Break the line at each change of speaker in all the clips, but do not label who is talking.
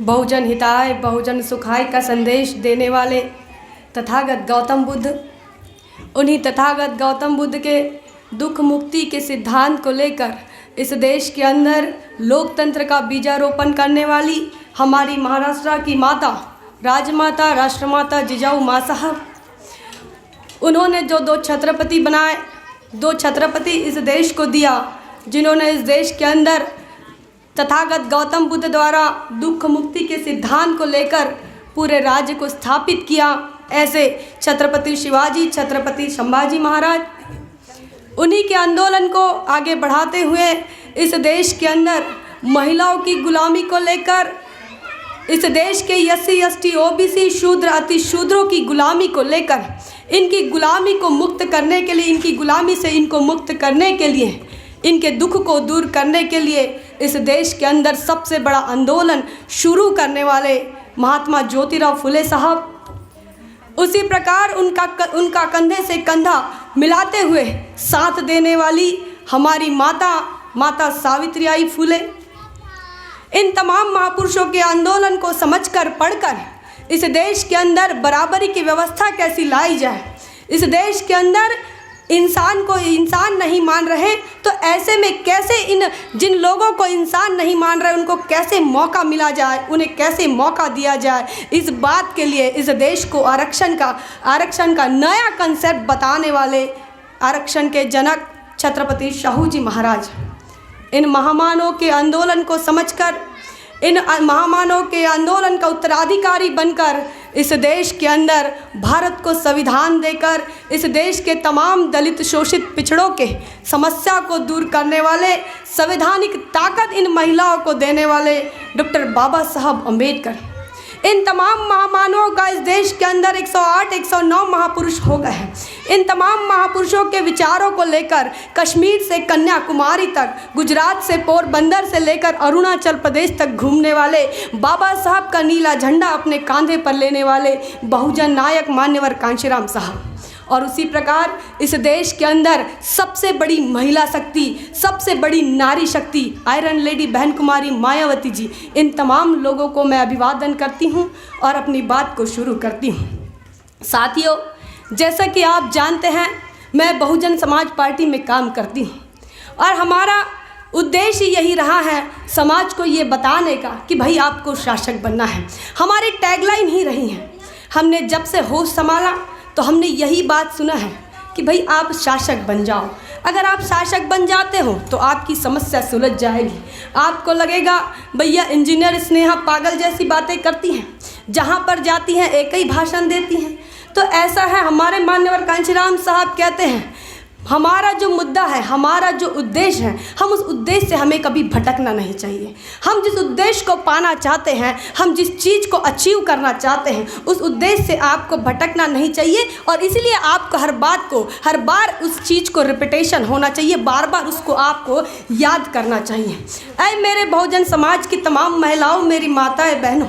बहुजन हिताय बहुजन सुखाय का संदेश देने वाले तथागत गौतम बुद्ध, उन्हीं तथागत गौतम बुद्ध के दुख मुक्ति के सिद्धांत को लेकर इस देश के अंदर लोकतंत्र का बीजारोपण करने वाली हमारी महाराष्ट्र की माता, राजमाता, राष्ट्रमाता जिजाऊ माँ साहब, उन्होंने जो दो छत्रपति बनाए, दो छत्रपति इस देश को दिया, जिन्होंने इस देश के अंदर तथागत गौतम बुद्ध द्वारा दुख मुक्ति के सिद्धांत को लेकर पूरे राज्य को स्थापित किया। ऐसे छत्रपति शिवाजी, छत्रपति संभाजी महाराज, उन्हीं के आंदोलन को आगे बढ़ाते हुए इस देश के अंदर महिलाओं की गुलामी को लेकर, इस देश के SC ST OBC शूद्र अति शूद्रों की गुलामी को लेकर, इनकी गुलामी को मुक्त करने के लिए, इनकी गुलामी से इनको मुक्त करने के लिए, इनके दुख को दूर करने के लिए इस देश के अंदर सबसे बड़ा आंदोलन शुरू करने वाले महात्मा ज्योतिराव फुले साहब, उसी प्रकार उनका कंधे से कंधा मिलाते हुए साथ देने वाली हमारी माता सावित्रीबाई फुले, इन तमाम महापुरुषों के आंदोलन को समझकर पढ़कर इस देश के अंदर बराबरी की व्यवस्था कैसी लाई जाए। इस देश के अंदर इंसान को इंसान नहीं मान रहे, तो ऐसे में कैसे जिन लोगों को इंसान नहीं मान रहे उनको कैसे मौका मिला जाए, उन्हें कैसे मौका दिया जाए। इस बात के लिए इस देश को आरक्षण का नया कंसेप्ट बताने वाले आरक्षण के जनक छत्रपति शाहू जी महाराज, इन महामानव के आंदोलन को समझकर, इन महामानव के आंदोलन का उत्तराधिकारी बनकर इस देश के अंदर भारत को संविधान देकर इस देश के तमाम दलित शोषित पिछड़ों के समस्या को दूर करने वाले, संवैधानिक ताकत इन महिलाओं को देने वाले डॉक्टर बाबा साहब अम्बेडकर, इन तमाम महामानवों का इस देश के अंदर 108-109 महापुरुष हो गए हैं। इन तमाम महापुरुषों के विचारों को लेकर कश्मीर से कन्याकुमारी तक, गुजरात से पोरबंदर से लेकर अरुणाचल प्रदेश तक घूमने वाले, बाबा साहब का नीला झंडा अपने कांधे पर लेने वाले बहुजन नायक मान्यवर कांशीराम साहब, और उसी प्रकार इस देश के अंदर सबसे बड़ी महिला शक्ति, सबसे बड़ी नारी शक्ति आयरन लेडी बहन कुमारी मायावती जी, इन तमाम लोगों को मैं अभिवादन करती हूं और अपनी बात को शुरू करती हूं। साथियों, जैसा कि आप जानते हैं, मैं बहुजन समाज पार्टी में काम करती हूं और हमारा उद्देश्य यही रहा है समाज को ये बताने का कि भाई आपको शासक बनना है। हमारी टैगलाइन ही रही है। हमने जब से होश संभाला तो हमने यही बात सुना है कि भाई आप शासक बन जाओ। अगर आप शासक बन जाते हो तो आपकी समस्या सुलझ जाएगी। आपको लगेगा भैया इंजीनियर स्नेहा पागल जैसी बातें करती हैं, जहाँ पर जाती हैं एक ही भाषण देती हैं। तो ऐसा है, हमारे मान्यवर कांशीराम साहब कहते हैं हमारा जो मुद्दा है, हमारा जो उद्देश्य है, हम उस उद्देश्य से हमें कभी भटकना नहीं चाहिए। हम जिस उद्देश्य को पाना चाहते हैं, हम जिस चीज़ को अचीव करना चाहते हैं, उस उद्देश्य से आपको भटकना नहीं चाहिए। और इसलिए आपको हर बार उस चीज़ को रिपीटेशन होना चाहिए, बार बार उसको आपको याद करना चाहिए। ऐ मेरे बहुजन समाज की तमाम महिलाओं, मेरी माताएं बहनों,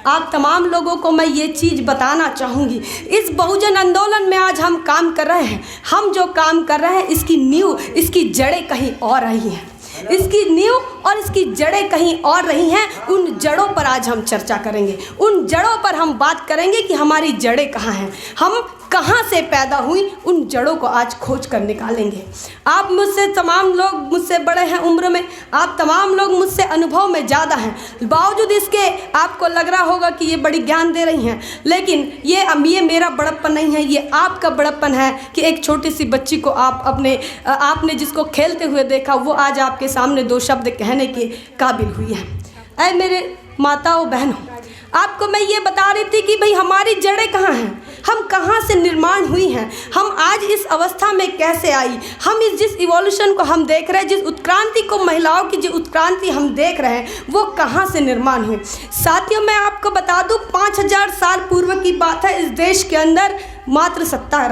आप तमाम लोगों को मैं ये चीज़ बताना चाहूँगी। इस बहुजन आंदोलन में आज हम काम कर रहे हैं, हम जो काम कर रहे हैं इसकी नींव, इसकी जड़ें कहीं और रही हैं। इसकी नींव और इसकी जड़ें कहीं और रही हैं। उन जड़ों पर आज हम चर्चा करेंगे, उन जड़ों पर हम बात करेंगे कि हमारी जड़ें कहाँ हैं, हम कहाँ से पैदा हुई, उन जड़ों को आज खोज कर निकालेंगे। आप मुझसे तमाम लोग मुझसे बड़े हैं उम्र में, आप तमाम लोग मुझसे अनुभव में ज़्यादा हैं, बावजूद इसके आपको लग रहा होगा कि ये बड़ी ज्ञान दे रही हैं, लेकिन ये मेरा बड़प्पन नहीं है, ये आपका बड़प्पन है कि एक छोटी सी बच्ची को आपने जिसको खेलते हुए देखा वो आज आपके सामने दो शब्द कहने के काबिल हुई है। ऐ मेरे माताओं बहनों, आपको मैं ये बता रही थी कि भाई हमारी जड़ें कहाँ हैं, हम कहाँ से निर्माण हुई हैं, हम आज इस अवस्था में कैसे आई, हम जिस इवोल्यूशन को हम देख रहे हैं, जिस उत्क्रांति को, महिलाओं की जो उत्क्रांति हम देख रहे हैं, वो कहाँ से निर्माण हुई। साथियों, मैं आपको बता दूँ 5000 साल पूर्व की बात है। इस देश के अंदर मातृसत्ता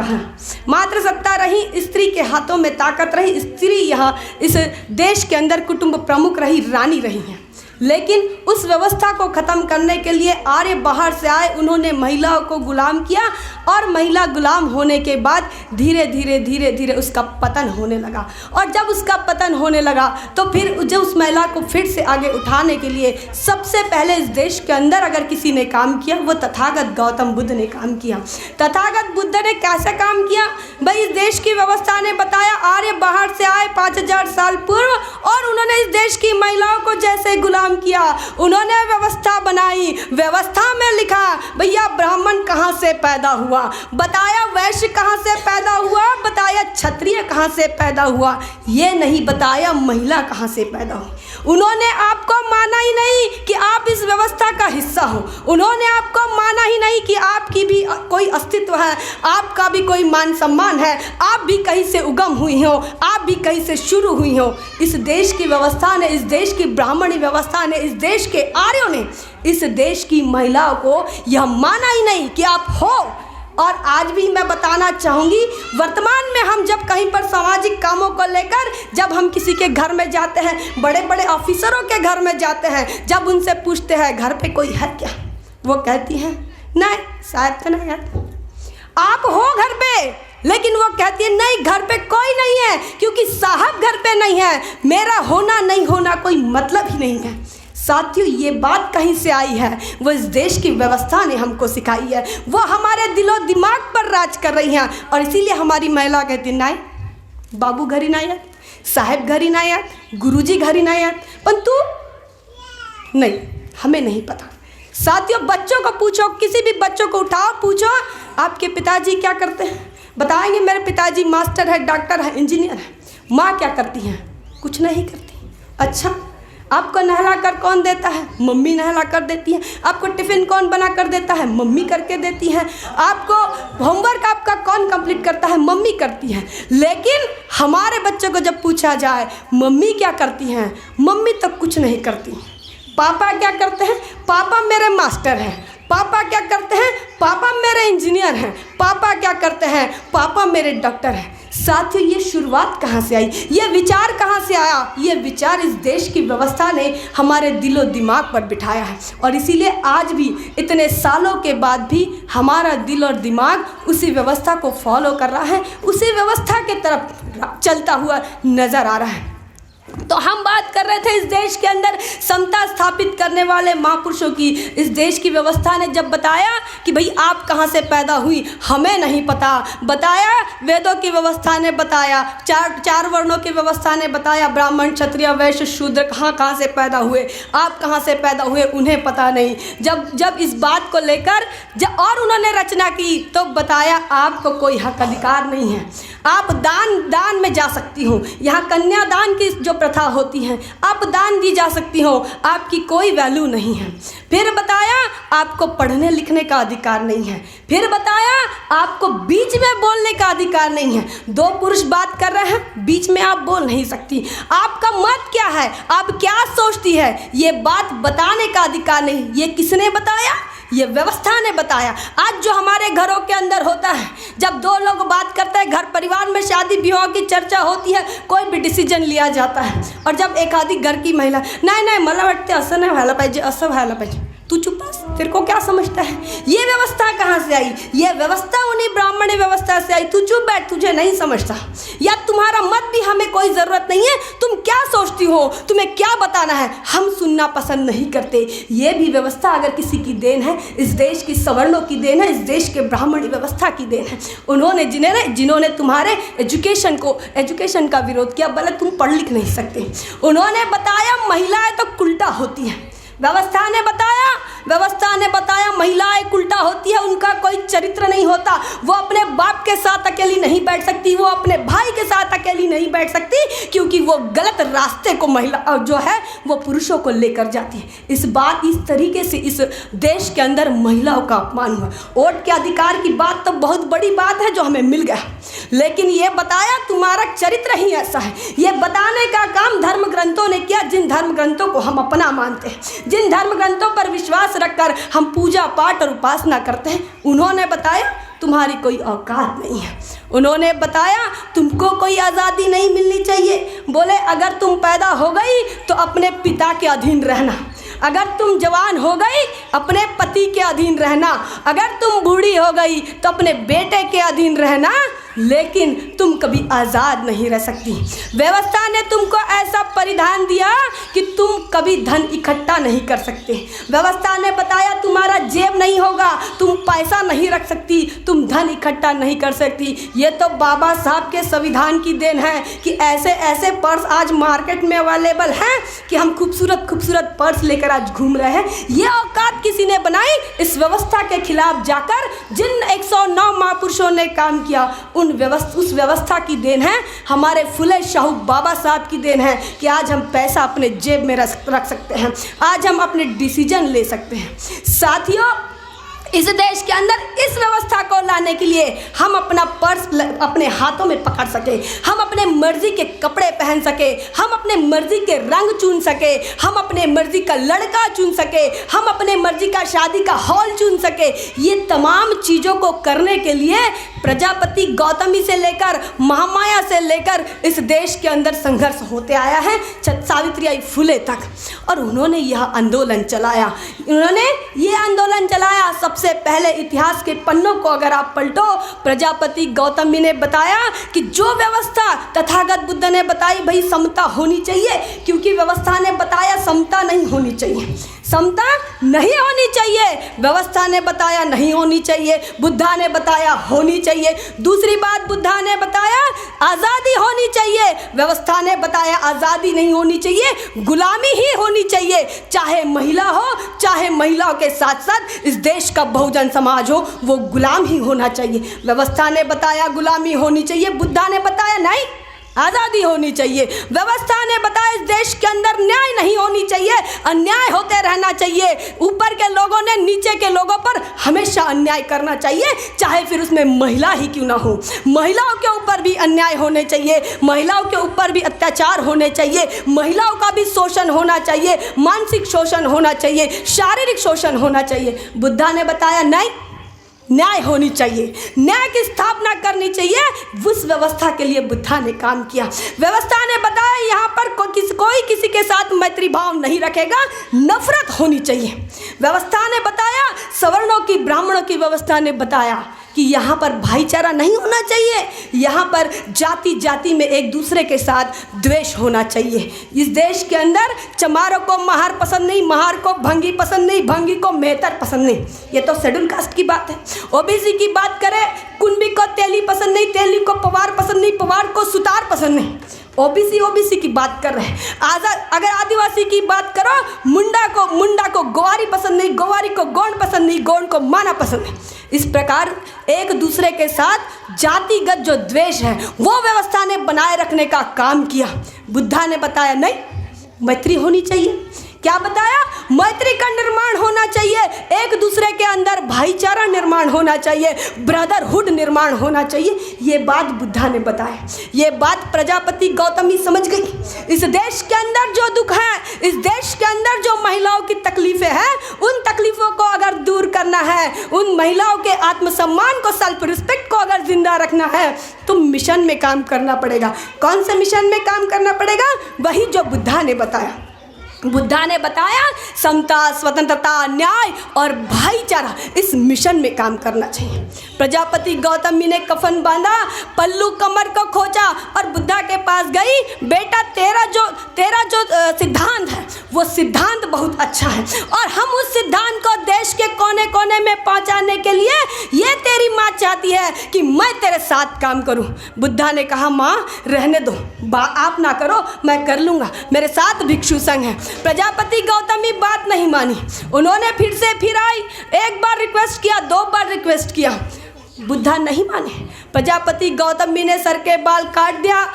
रही, स्त्री के हाथों में ताकत रही, स्त्री यहाँ इस देश के अंदर कुटुंब प्रमुख रही, रानी रही हैं। लेकिन उस व्यवस्था को ख़त्म करने के लिए आर्य बाहर से आए, उन्होंने महिलाओं को गुलाम किया और महिला गुलाम होने के बाद धीरे धीरे उसका पतन होने लगा। और जब उसका पतन होने लगा तो फिर जो उस महिला को फिर से आगे उठाने के लिए सबसे पहले इस देश के अंदर अगर किसी ने काम किया वो तथागत गौतम बुद्ध ने काम किया। तथागत बुद्ध ने कैसे काम किया भाई? इस देश की व्यवस्था ने बताया, आर्य बाहर से आए 5000 साल पूर्व और उन्होंने इस देश की महिलाओं को जैसे गुलाम किया, उन्होंने व्यवस्था बनाई। व्यवस्था में लिखा भैया ब्राह्मण कहाँ से पैदा हुआ, बताया वैश्य कहाँ से पैदा हुआ, बताया क्षत्रिय कहाँ से पैदा हुआ, ये नहीं बताया महिला कहाँ से पैदा हुई। उन्होंने आपको माना ही नहीं कि आप इस व्यवस्था का हिस्सा हो, उन्होंने आपको माना ही नहीं कि आपकी भी कोई अस्तित्व है, आपका भी कोई मान सम्मान है, आप भी कहीं से उगम हुई हो, आप भी कहीं से शुरू हुई हो। इस देश की व्यवस्था ने, इस देश की ब्राह्मणी व्यवस्था ने, इस देश के आर्यों ने इस देश की महिलाओं को यह माना ही नहीं कि आप हो। और आज भी मैं बताना चाहूँगी, वर्तमान में हम जब कहीं पर सामाजिक कामों को लेकर जब हम किसी के घर में जाते हैं, बड़े बड़े ऑफिसरों के घर में जाते हैं, जब उनसे पूछते हैं घर पे कोई है क्या, वो कहती हैं नहीं शायद तो नहीं है। आप हो घर पे, लेकिन वो कहती है नहीं घर पे कोई नहीं है, क्योंकि साहब घर पे नहीं है, मेरा होना नहीं होना कोई मतलब ही नहीं है। साथियों ये बात कहीं से आई है? वो इस देश की व्यवस्था ने हमको सिखाई है, वो हमारे दिलो दिमाग पर राज कर रही हैं। और इसीलिए हमारी महिला कहती है नहीं बाबू घर ही ना आया, साहब घर ही ना आया, गुरुजी घर ही ना आया, पर तू नहीं, हमें नहीं पता। साथियों बच्चों को पूछो, किसी भी बच्चों को उठाओ, पूछो आपके पिताजी क्या करते हैं, बताएंगे मेरे पिताजी मास्टर है, डॉक्टर है, इंजीनियर है। माँ क्या करती हैं? कुछ नहीं करती। अच्छा आपको नहला कर कौन देता है? मम्मी नहला कर देती है। आपको टिफ़िन कौन बना कर देता है? मम्मी करके देती है। आपको होमवर्क आपका कौन कंप्लीट करता है? मम्मी करती है। लेकिन हमारे बच्चों को जब पूछा जाए मम्मी क्या करती हैं, मम्मी तो कुछ नहीं करती। पापा क्या करते हैं? पापा मेरे मास्टर हैं। पापा क्या करते हैं? पापा मेरे इंजीनियर हैं। पापा क्या करते हैं? पापा मेरे डॉक्टर हैं। साथियों ये शुरुआत कहाँ से आई, ये विचार कहाँ से आया? ये विचार इस देश की व्यवस्था ने हमारे दिलो दिमाग पर बिठाया है। और इसीलिए आज भी इतने सालों के बाद भी हमारा दिल और दिमाग उसी व्यवस्था को फॉलो कर रहा है, उसी व्यवस्था के तरफ चलता हुआ नज़र आ रहा है। तो हम बात कर रहे थे इस देश के अंदर समता स्थापित करने वाले महापुरुषों की। इस देश की व्यवस्था ने जब बताया कि भाई आप कहाँ से पैदा हुई, हमें नहीं पता, बताया वेदों की व्यवस्था ने बताया, चार वर्णों की व्यवस्था ने बताया, ब्राह्मण क्षत्रिय वैश्य शूद्र कहाँ से पैदा हुए, आप कहाँ से पैदा हुए उन्हें पता नहीं। जब इस बात को लेकर और उन्होंने रचना की तो बताया आपको कोई हक अधिकार नहीं है, आप दान में जा सकती हो, यहाँ कन्यादान की जो प्रथा होती है आप दान दी जा सकती हो, आपकी कोई वैल्यू नहीं है। फिर बताया आपको पढ़ने लिखने का अधिकार नहीं है। फिर बताया आपको बीच में बोलने का अधिकार नहीं है। दो पुरुष बात कर रहे हैं, बीच में आप बोल नहीं सकती। आपका मत क्या है, आप क्या सोचती है, ये बात बताने का अधिकार नहीं। ये किसने बताया? ये व्यवस्था ने बताया। आज जो हमारे घरों के अंदर होता है, जब दो लोग बात करते हैं, घर परिवार में शादी विवाह की चर्चा होती है, कोई भी डिसीजन लिया जाता है, और जब एक आधी घर की महिला नहीं मला वाटते असं नाही व्हायला पाहिजे, असं व्हायला पाहिजे, तू चुप बस, तेरे को क्या समझता है? ये व्यवस्था कहाँ से आई? ये व्यवस्था उन्हीं ब्राह्मणी व्यवस्था से आई। तू चुप बैठ, तुझे नहीं समझता, या तुम्हारा मत भी हमें कोई ज़रूरत नहीं है, तुम क्या सोचती हो, तुम्हें क्या बताना है, हम सुनना पसंद नहीं करते। ये भी व्यवस्था अगर किसी की देन है, इस देश की सवर्णों की देन है, इस देश के ब्राह्मणी व्यवस्था की देन है। उन्होंने जिन्होंने तुम्हारे एजुकेशन का विरोध किया, भले तुम पढ़ लिख नहीं सकते। उन्होंने बताया महिलाएं तो उल्टा होती हैं। व्यवस्था ने बताया महिलाएं उल्टा होती है, उनका कोई चरित्र नहीं होता, वो अपने बाप के साथ अकेली नहीं बैठ सकती, वो अपने भाई के साथ अकेली नहीं बैठ सकती, क्योंकि वो गलत रास्ते को महिला जो है वो पुरुषों को लेकर जाती है। इस तरीके से इस देश के अंदर महिलाओं का अपमान हुआ। वोट के अधिकार की बात तो बहुत बड़ी बात है जो हमें मिल गया, लेकिन ये बताया तुम्हारा चरित्र ही ऐसा है। ये बताने का काम धर्म ग्रंथों ने किया, जिन धर्म ग्रंथों को हम अपना मानते हैं, जिन धर्म ग्रंथों पर विश्वास रखकर हम पूजा पाठ और उपासना करते हैं, उन्होंने बताया तुम्हारी कोई औकात नहीं है। उन्होंने बताया तुमको कोई आज़ादी नहीं मिलनी चाहिए। बोले अगर तुम पैदा हो गई तो अपने पिता के अधीन रहना, अगर तुम जवान हो गई अपने पति के अधीन रहना, अगर तुम बूढ़ी हो गई तो अपने बेटे के अधीन रहना, लेकिन तुम कभी आज़ाद नहीं रह सकती। व्यवस्था ने तुमको ऐसा परिधान दिया कि तुम कभी धन इकट्ठा नहीं कर सकते। व्यवस्था ने बताया तुम्हारा जेब नहीं होगा, तुम पैसा नहीं रख सकती, तुम धन इकट्ठा नहीं कर सकती। ये तो बाबा साहब के संविधान की देन है कि ऐसे ऐसे पर्स आज मार्केट में अवेलेबल हैं कि हम खूबसूरत खूबसूरत पर्स लेकर आज घूम रहे हैं। ये औकात किसी ने बनाई इस व्यवस्था के खिलाफ जाकर। जिन 109 महापुरुषों ने काम किया उस व्यवस्था की देन है, हमारे फुले शाहू बाबा साहब की देन है कि आज हम पैसा अपने जेब में रख सकते हैं, आज हम अपने डिसीजन ले सकते हैं। साथियों, इस देश के अंदर इस व्यवस्था को लाने के लिए हम अपना पर्स अपने हाथों में पकड़ सके, हम अपने मर्जी के कपड़े पहन सके, हम अपने मर्जी के रंग चुन सके, हम अपने मर्जी का लड़का चुन सके, हम अपने मर्जी का शादी का हॉल चुन सके। ये तमाम चीज़ों को करने के लिए प्रजापति गौतमी से लेकर महामाया से लेकर इस देश के अंदर संघर्ष होते आया है सावित्रीबाई फुले तक। और उन्होंने यह आंदोलन चलाया, उन्होंने ये आंदोलन चलाया। सबसे पहले इतिहास के पन्नों को अगर आप पलटो, प्रजापति गौतमी ने बताया कि जो व्यवस्था तथागत बुद्ध ने बताई भाई समता होनी चाहिए, क्योंकि व्यवस्था ने बताया समता नहीं होनी चाहिए, समता नहीं होनी चाहिए। व्यवस्था ने बताया नहीं होनी चाहिए, बुद्धा ने बताया होनी चाहिए। दूसरी बात बुद्धा ने बताया आज़ादी होनी चाहिए, व्यवस्था ने बताया आज़ादी नहीं होनी चाहिए, गुलामी ही होनी चाहिए। चाहे महिला हो, चाहे महिलाओं के साथ साथ इस देश का बहुजन समाज हो, वो गुलाम ही होना चाहिए। व्यवस्था ने बताया गुलामी होनी चाहिए, बुद्धा ने बताया नहीं आज़ादी होनी चाहिए। व्यवस्था ने बताया इस देश के अंदर न्याय नहीं होनी चाहिए, अन्याय होते रहना चाहिए। ऊपर के लोगों ने नीचे के लोगों पर हमेशा अन्याय करना चाहिए, चाहे फिर उसमें महिला ही क्यों ना हो। महिलाओं के ऊपर भी अन्याय होने चाहिए, महिलाओं के ऊपर भी अत्याचार होने चाहिए, महिलाओं का भी शोषण होना चाहिए, मानसिक शोषण होना चाहिए, शारीरिक शोषण होना चाहिए। बुद्धा ने बताया नहीं, न्याय होनी चाहिए, न्याय की स्थापना करनी चाहिए। उस व्यवस्था के लिए बुद्धा ने काम किया। व्यवस्था ने बताया यहाँ पर कोई किसी के साथ मैत्री भाव नहीं रखेगा, नफरत होनी चाहिए। व्यवस्था ने बताया, सवर्णों की ब्राह्मणों की व्यवस्था ने बताया कि यहाँ पर भाईचारा नहीं होना चाहिए, यहाँ पर जाति जाति में एक दूसरे के साथ द्वेष होना चाहिए। इस देश के अंदर चमारों को महार पसंद नहीं, महार को भंगी पसंद नहीं, भंगी को मेहतर पसंद नहीं। ये तो शेड्यूल कास्ट की बात है। ओबीसी की बात करें, कुंभी को तेली पसंद नहीं, तेली को पवार पसंद नहीं, पवार को सुतार पसंद नहीं। ओबीसी की बात कर रहे हैं। अगर आदिवासी की बात करो, मुंडा को गोवारी पसंद नहीं, गोवारी को गौंड पसंद नहीं, गौंड को माना पसंद नहीं। इस प्रकार एक दूसरे के साथ जातिगत जो द्वेष है वो व्यवस्था ने बनाए रखने का काम किया। बुद्धा ने बताया नहीं, मैत्री होनी चाहिए। क्या बताया? मैत्री का निर्माण होना चाहिए, एक दूसरे के अंदर भाईचारा निर्माण होना चाहिए, ब्रदरहुड निर्माण होना चाहिए। ये बात बुद्धा ने बताया, ये बात प्रजापति गौतमी समझ गई। इस देश के अंदर जो दुख है, इस देश के अंदर जो महिलाओं की तकलीफें हैं, उन तकलीफों को अगर दूर करना है, उन महिलाओं के आत्मसम्मान को, सेल्फ रिस्पेक्ट को अगर जिंदा रखना है, तो मिशन में काम करना पड़ेगा। कौन से मिशन में काम करना पड़ेगा? वही जो बुद्धा ने बताया। बुद्धा ने बताया समता, स्वतंत्रता, न्याय और भाईचारा, इस मिशन में काम करना चाहिए। प्रजापति गौतमी ने कफन बांधा, पल्लू कमर को खोचा और बुद्धा के पास गई। बेटा तेरा जो सिद्धांत है वो सिद्धांत बहुत अच्छा है और हम उस सिद्धांत को देश के कोने कोने में पहुंचाने के लिए ये तेरी माँ चाहती है कि मैं तेरे साथ काम करूं। बुद्धा ने कहा माँ रहने दो, आप ना करो, मैं कर लूँगा, मेरे साथ भिक्षु संघ है। प्रजापति गौतमी बात नहीं मानी, उन्होंने फिर आई, एक बार रिक्वेस्ट किया, 2 बार रिक्वेस्ट किया, बुद्धा नहीं माने। प्रजापति गौतमी ने सर के बाल काट दिया,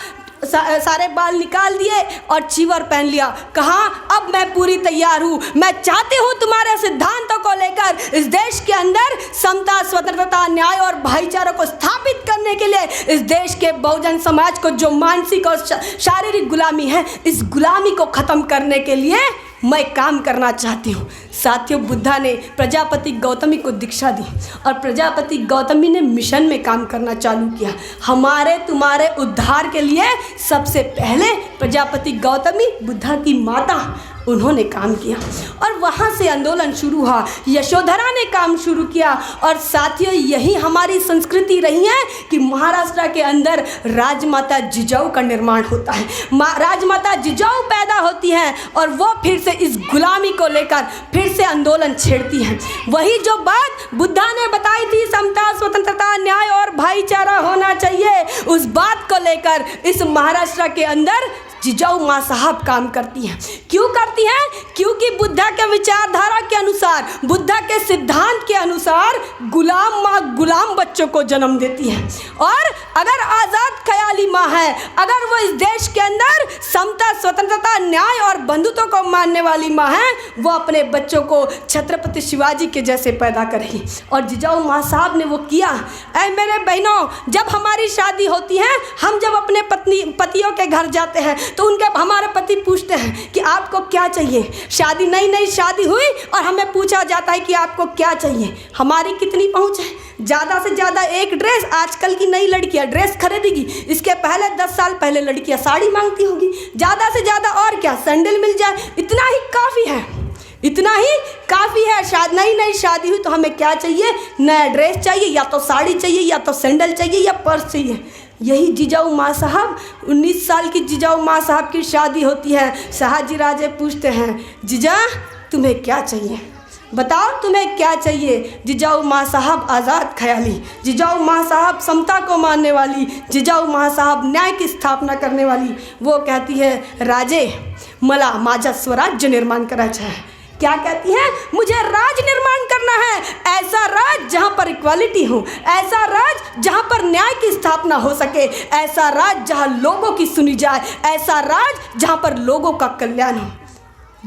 सारे बाल निकाल दिए और चीवर पहन लिया। कहा अब मैं पूरी तैयार हूँ, मैं चाहती हूँ तुम्हारे सिद्धांतों को लेकर इस देश के अंदर समता, स्वतंत्रता, न्याय और भाईचारा को स्थापित करने के लिए इस देश के बहुजन समाज को जो मानसिक और शारीरिक गुलामी है, इस गुलामी को ख़त्म करने के लिए मैं काम करना चाहती हूँ। साथियों, बुद्धा ने प्रजापति गौतमी को दीक्षा दी और प्रजापति गौतमी ने मिशन में काम करना चालू किया। हमारे तुम्हारे उद्धार के लिए सबसे पहले प्रजापति गौतमी, बुद्धा की माता, उन्होंने काम किया और वहाँ से आंदोलन शुरू हुआ। यशोधरा ने काम शुरू किया। और साथियों, यही हमारी संस्कृति रही है कि महाराष्ट्र के अंदर राजमाता जिजाऊ का निर्माण होता है। राजमाता जिजाऊ पैदा होती हैं और वो फिर से इस गुलामी को लेकर फिर से आंदोलन छेड़ती हैं। वही जो बात बुद्धा ने बताई थी, समता, स्वतंत्रता, न्याय और भाईचारा होना चाहिए, उस बात को लेकर इस महाराष्ट्र के अंदर जिजाऊ माँ साहब काम करती हैं। क्यों करती हैं? क्योंकि बुद्धा के विचारधारा के अनुसार, बुद्धा के सिद्धांत के अनुसार गुलाम माँ गुलाम बच्चों को जन्म देती है। और अगर आज़ाद ख्याली माँ है, अगर वो इस देश के अंदर समता, स्वतंत्रता, न्याय और बंधुत्व को मानने वाली माँ है, वो अपने बच्चों को छत्रपति शिवाजी के जैसे पैदा करेगी। और जिजाऊ माँ साहब ने वो किया। ऐ मेरे बहनों, जब हमारी शादी होती है, हम जब अपने पतियों के घर जाते हैं तो उनके हमारे पति पूछते हैं कि आपको क्या चाहिए। शादी नई शादी हुई और हमें पूछा जाता है कि आपको क्या चाहिए। हमारी कितनी पहुंच है? ज़्यादा से ज़्यादा एक ड्रेस। आजकल की नई लड़कियां ड्रेस खरीदेगी, इसके पहले 10 साल पहले लड़कियां साड़ी मांगती होंगी। ज़्यादा से ज़्यादा और क्या, सैंडल मिल जाए, इतना ही काफ़ी है, इतना ही काफ़ी है। नई शादी हुई तो हमें क्या चाहिए? नया ड्रेस चाहिए, या तो साड़ी चाहिए, या तो सैंडल चाहिए, या पर्स चाहिए। यही जिजाऊ माँ साहब, 19 साल की जिजाऊ माँ साहब की शादी होती है। शहाजी राजे पूछते हैं, जीजा तुम्हें क्या चाहिए, बताओ तुम्हें क्या चाहिए। जिजाऊ माँ साहब आज़ाद ख्याली, जिजाऊ माँ साहब समता को मानने वाली, जिजाऊ माँ साहब न्याय की स्थापना करने वाली, वो कहती है, राजे मला माझा स्वराज्य निर्माण करायचा है। क्या कहती हैं? मुझे राज निर्माण करना है, ऐसा राज जहाँ पर इक्वालिटी हो, ऐसा राज जहाँ पर न्याय की स्थापना हो सके, ऐसा राज जहाँ लोगों की सुनी जाए, ऐसा राज जहाँ पर लोगों का कल्याण हो।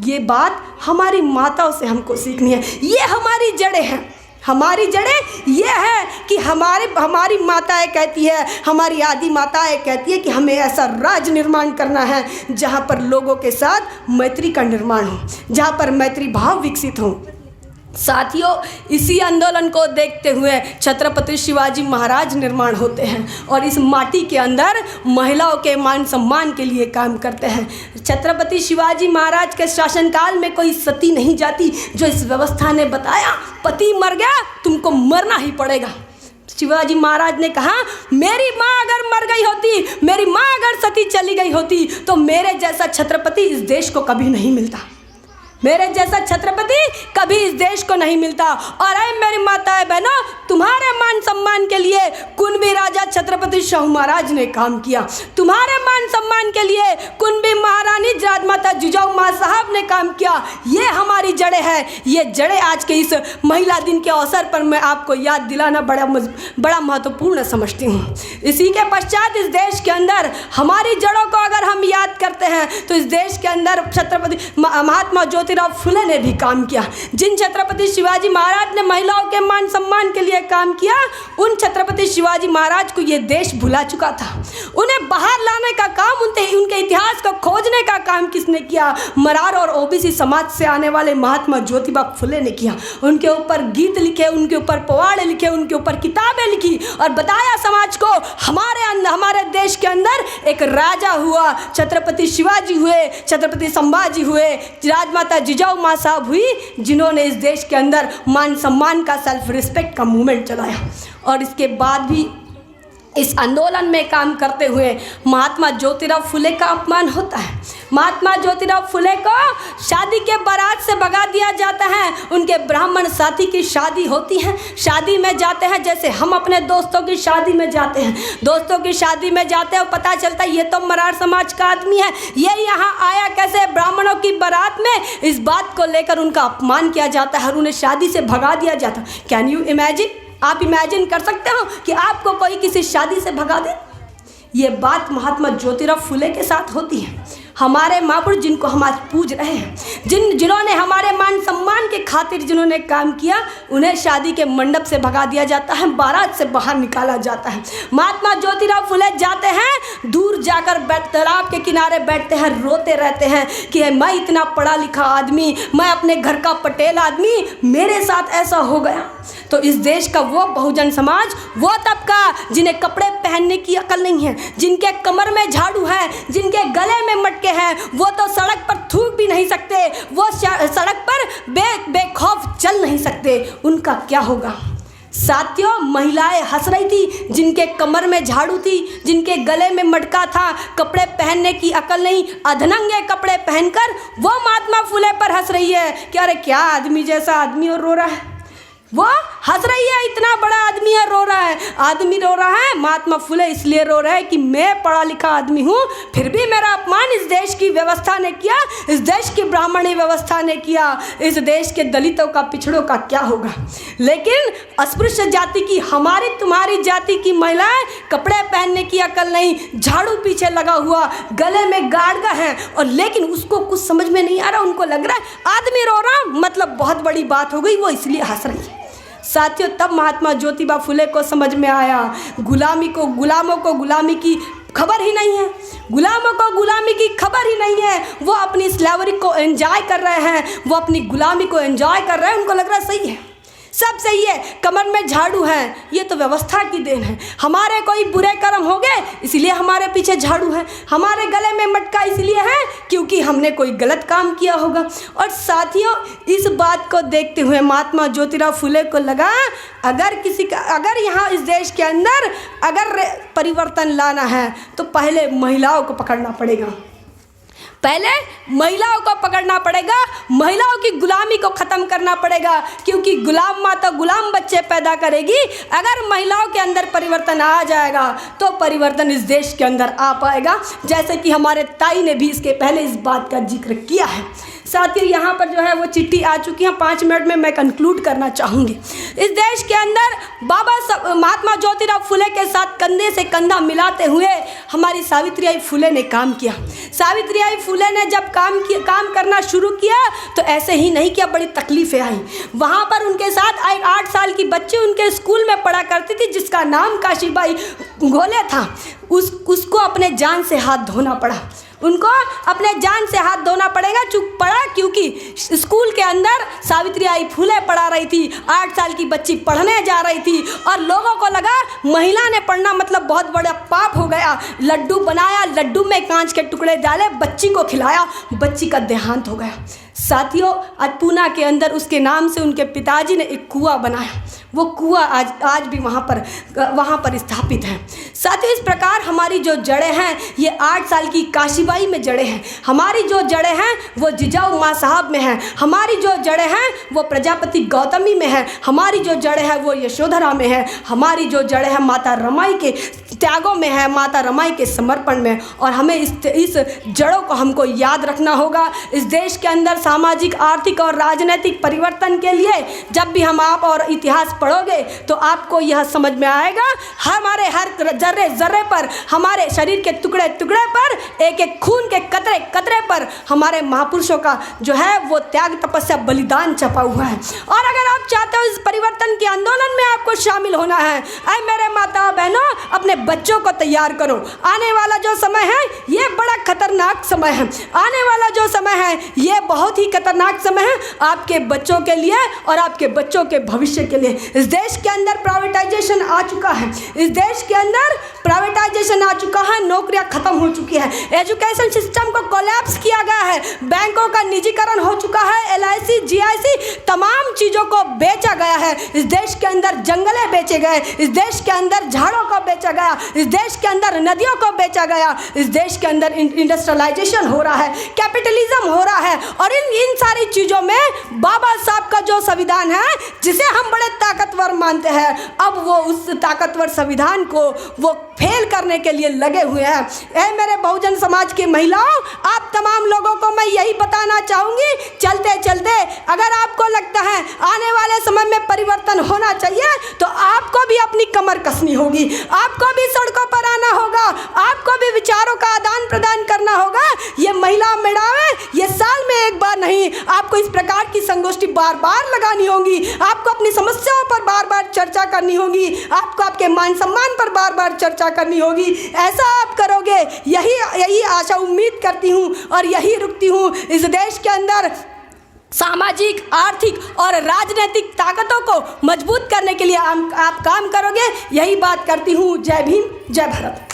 ये बात हमारी माताओं से हमको सीखनी है। ये हमारी जड़ें हैं। हमारी जड़ें ये है कि हमारी माताएं कहती है, हमारी आदि माताएं कहती है कि हमें ऐसा राज निर्माण करना है जहाँ पर लोगों के साथ मैत्री का निर्माण हो, जहाँ पर मैत्री भाव विकसित हो। साथियों, इसी आंदोलन को देखते हुए छत्रपति शिवाजी महाराज निर्माण होते हैं और इस माटी के अंदर महिलाओं के मान सम्मान के लिए काम करते हैं। छत्रपति शिवाजी महाराज के शासनकाल में कोई सती नहीं जाती। जो इस व्यवस्था ने बताया, पति मर गया तुमको मरना ही पड़ेगा। शिवाजी महाराज ने कहा, मेरी माँ अगर मर गई होती, मेरी माँ अगर सती चली गई होती तो मेरे जैसा छत्रपति इस देश को कभी नहीं मिलता, मेरे जैसा छत्रपति कभी इस देश को नहीं मिलता। और ऐ मेरी माताएं बहनों, तुम्हारे मान सम्मान के लिए कुंभी राजा छत्रपति शाहू महाराज ने काम किया। तुम्हारे मान सम्मान के लिए कुंभी महारानी राजमाता जिजाऊ माँ साहब ने काम किया। ये हमारी जड़ें हैं। ये जड़ें आज के इस महिला दिन के अवसर पर मैं आपको याद दिलाना बड़ा महत्वपूर्ण समझती हूँ। इसी के पश्चात इस देश के अंदर हमारी जड़ों को अगर हम याद करते हैं तो इस देश के अंदर छत्रपति महात्मा ज्योतिराव फुले ने भी काम किया। जिन छत्रपति शिवाजी महाराज ने महिलाओं के मान सम्मान के लिए काम किया, उन छत्रपति शिवाजी महाराज को ये देश भुला चुका था। उन्हें बाहर लाने का काम, उनके इतिहास को खोजने का काम किसने किया? मरार और ओबीसी समाज से आने वाले महात्मा ज्योतिबा फुले ने किया। उनके ऊपर गीत लिखे, उनके ऊपर पवाड़े लिखे, उनके ऊपर किताबें लिखी और बताया समाज को हमारे देश के अंदर एक राजा हुआ, छत्रपति शिवाजी हुए, छत्रपति संभाजी हुए, राजमाता जिजाऊ माँ साहब हुई, जिन्होंने इस देश के अंदर मान सम्मान का, सेल्फ रिस्पेक्ट का मूवमेंट चलाया। और इसके बाद भी इस आंदोलन में काम करते हुए महात्मा ज्योतिराव फुले का अपमान होता है। महात्मा ज्योतिराव फुले को शादी के बारात से भगा दिया जाता है। उनके ब्राह्मण साथी की शादी होती है, शादी में जाते हैं जैसे हम अपने दोस्तों की शादी में जाते हैं। दोस्तों की शादी में जाते हैं, पता चलता है ये तो मरार समाज का आदमी है, ये यहाँ आया कैसे ब्राह्मणों की बारात में। इस बात को लेकर उनका अपमान किया जाता है और उन्हें शादी से भगा दिया जाता है। Can you imagine? आप इमेजिन कर सकते हो कि आपको कोई किसी शादी से भगा दे? ये बात महात्मा ज्योतिराव फुले के साथ होती है। हमारे महापुरुष जिनको हम आज पूज रहे हैं, जिन्होंने हमारे मान सम्मान के खातिर जिन्होंने काम किया उन्हें शादी के मंडप से भगा दिया जाता है, बारात से बाहर निकाला जाता है। महात्मा ज्योतिराव फुले जाते हैं, दूर जाकर तालाब के किनारे बैठते हैं, रोते रहते हैं कि मैं इतना पढ़ा लिखा आदमी, मैं अपने घर का पटेल आदमी, मेरे साथ ऐसा हो गया। तो इस देश का वो बहुजन समाज, वो तबका जिन्हें कपड़े पहनने की अकल नहीं है, जिनके कमर में झाड़ू है, जिनके गले में मटके हैं, वो तो सड़क पर थूक भी नहीं सकते, वो सड़क पर बेखौफ चल नहीं सकते, उनका क्या होगा। साथियों, महिलाएं हंस रही थी, जिनके कमर में झाड़ू थी, जिनके गले में मटका था, कपड़े पहनने की अकल नहीं, अधनंगे कपड़े पहनकर वो महात्मा फुले पर हंस रही है कि अरे क्या आदमी जैसा आदमी और रो रहा है। वो हंस रही है, इतना बड़ा आदमी है, रो रहा है, आदमी रो रहा है। महात्मा फुले इसलिए रो रहे हैं कि मैं पढ़ा लिखा आदमी हूँ, फिर भी मेरा अपमान इस देश की व्यवस्था ने किया, इस देश की ब्राह्मणी व्यवस्था ने किया, इस देश के दलितों का, पिछड़ों का क्या होगा। लेकिन अस्पृश्य जाति की, हमारी तुम्हारी जाति की महिलाएं कपड़े पहनने की अकल नहीं, झाड़ू पीछे लगा हुआ, गले में गाड़गा है, और लेकिन उसको कुछ समझ में नहीं आ रहा, उनको लग रहा है आदमी रो रहा मतलब बहुत बड़ी बात हो गई, वो इसलिए हंस रही है। साथियों, तब महात्मा ज्योतिबा फुले को समझ में आया, गुलामों को गुलामी की खबर ही नहीं है, गुलामों को गुलामी की खबर ही नहीं है। वो अपनी स्लेवरी को एंजॉय कर रहे हैं, वो अपनी गुलामी को एंजॉय कर रहे हैं, उनको लग रहा है सही है, सब सही है, कमर में झाड़ू है, ये तो व्यवस्था की देन है। हमारे कोई बुरे कर्म हो गए इसलिए हमारे पीछे झाड़ू है, हमारे गले में मटका इसलिए है क्योंकि हमने कोई गलत काम किया होगा। और इस बात को देखते हुए महात्मा ज्योतिराव फुले को लगा अगर यहाँ इस देश के अंदर अगर परिवर्तन लाना है तो पहले महिलाओं को पकड़ना पड़ेगा, पहले महिलाओं को पकड़ना पड़ेगा, महिलाओं की गुलामी को ख़त्म करना पड़ेगा, क्योंकि गुलाम माँ तो गुलाम बच्चे पैदा करेगी। अगर महिलाओं के अंदर परिवर्तन आ जाएगा तो परिवर्तन इस देश के अंदर आ पाएगा, जैसे कि हमारे ताई ने भी इसके पहले इस बात का जिक्र किया है। साथियों, यहाँ पर जो है वो चिट्ठी आ चुकी है, 5 मिनट में मैं कंक्लूड करना चाहूँगी। इस देश के अंदर महात्मा ज्योतिराव फुले के साथ कंधे से कंधा मिलाते हुए हमारी सावित्रीबाई फुले ने काम किया। सावित्रीबाई फुले ने जब काम करना शुरू किया तो ऐसे ही नहीं किया, बड़ी तकलीफ़ें आई। वहाँ पर उनके साथ एक 8 साल की बच्ची उनके स्कूल में पढ़ा करती थी, जिसका नाम काशीबाई घोले था। उसको अपने जान से हाथ धोना पड़ा, उनको अपने जान से हाथ धोना पड़ेगा क्योंकि स्कूल के अंदर सावित्रीबाई फुले पढ़ा रही थी, 8 साल की बच्ची पढ़ने जा रही थी, और लोगों को लगा महिला ने पढ़ना मतलब बहुत बड़ा पाप हो गया। लड्डू बनाया, लड्डू में कांच के टुकड़े डाले, बच्ची को खिलाया, बच्ची का देहांत हो गया। साथियों, आज पूना के अंदर उसके नाम से उनके पिताजी ने एक कुआं बनाया, वो कुआं आज भी वहाँ पर स्थापित है। साथियों, इस प्रकार हमारी जो जड़ें हैं ये 8 साल की काशीबाई में जड़ें हैं, हमारी जो जड़ें हैं वो जिजाऊ माँ साहब में हैं, हमारी जो जड़ें हैं वो प्रजापति गौतमी में है, हमारी जो जड़ें हैं वो यशोधरा में है, हमारी जो जड़ें हैं माता रमाई के त्यागों में है, माता रमाई के समर्पण में। और हमें इस जड़ों को हमको याद रखना होगा। इस देश के अंदर सामाजिक, आर्थिक और राजनीतिक परिवर्तन के लिए जब भी हम आप और इतिहास पढ़ोगे तो आपको यह समझ में आएगा, हमारे हर जर्रे जर्रे पर, हमारे शरीर के टुकड़े टुकड़े पर, एक एक खून के कतरे कतरे पर हमारे महापुरुषों का जो है वो त्याग, तपस्या, बलिदान छपा हुआ है। और अगर आप चाहते हो इस परिवर्तन के आंदोलन में आपको शामिल होना है, ऐ मेरे माता बहनों, अपने बच्चों को तैयार करो। आने वाला जो समय है ये बड़ा खतरनाक समय है, आने वाला जो समय है ये बहुत ही खतरनाक समय है आपके बच्चों के लिए और आपके बच्चों के भविष्य के लिए। इस देश के अंदर प्राइवेटाइजेशन आ चुका है, इस देश के अंदर प्राइवेटाइजेशन आ चुका है, नौकरियां खत्म हो चुकी है, एजुकेशन सिस्टम को कोलैप्स किया गया है, बैंकों का निजीकरण हो चुका है, LIC, GIC तमाम चीज़ों को बेचा गया है। इस देश के अंदर जंगलें बेचे गए, इस देश के अंदर झाड़ों को बेचा गया, इस देश के अंदर नदियों को बेचा गया, इस देश के अंदर इंडस्ट्रियलाइजेशन हो रहा है, कैपिटलिज्म हो रहा है। और इन सारी चीज़ों में बाबा साहब का जो संविधान है जिसे हम बड़े ताकतवर मानते हैं, अब वो उस ताकतवर संविधान को वो फेल करने के लिए लगे हुए हैं। ऐ मेरे बहुजन समाज की महिलाओं, आप तमाम लोगों को मैं यही बताना चाहूँगी, चलते चलते अगर आपको लगता है आने वाले समय में परिवर्तन होना चाहिए तो आपको भी अपनी कमर कसनी होगी, आपको भी सड़कों पर आना होगा, आपको भी विचारों का आदान प्रदान करना होगा। ये महिला मेड़ावे ये साल में एक बार नहीं, आपको इस प्रकार की संगोष्ठी बार बार लगानी होगी, आपको अपनी समस्याओं पर बार बार चर्चा करनी होगी, आपको आपके मान सम्मान पर बार बार चर्चा करनी होगी। ऐसा आप करोगे, यही आशा उम्मीद करती हूँ और यही रुकती हूँ। इस देश के अंदर सामाजिक, आर्थिक और राजनीतिक ताकतों को मजबूत करने के लिए आप काम करोगे, यही बात करती हूँ। जय भीम, जय भारत।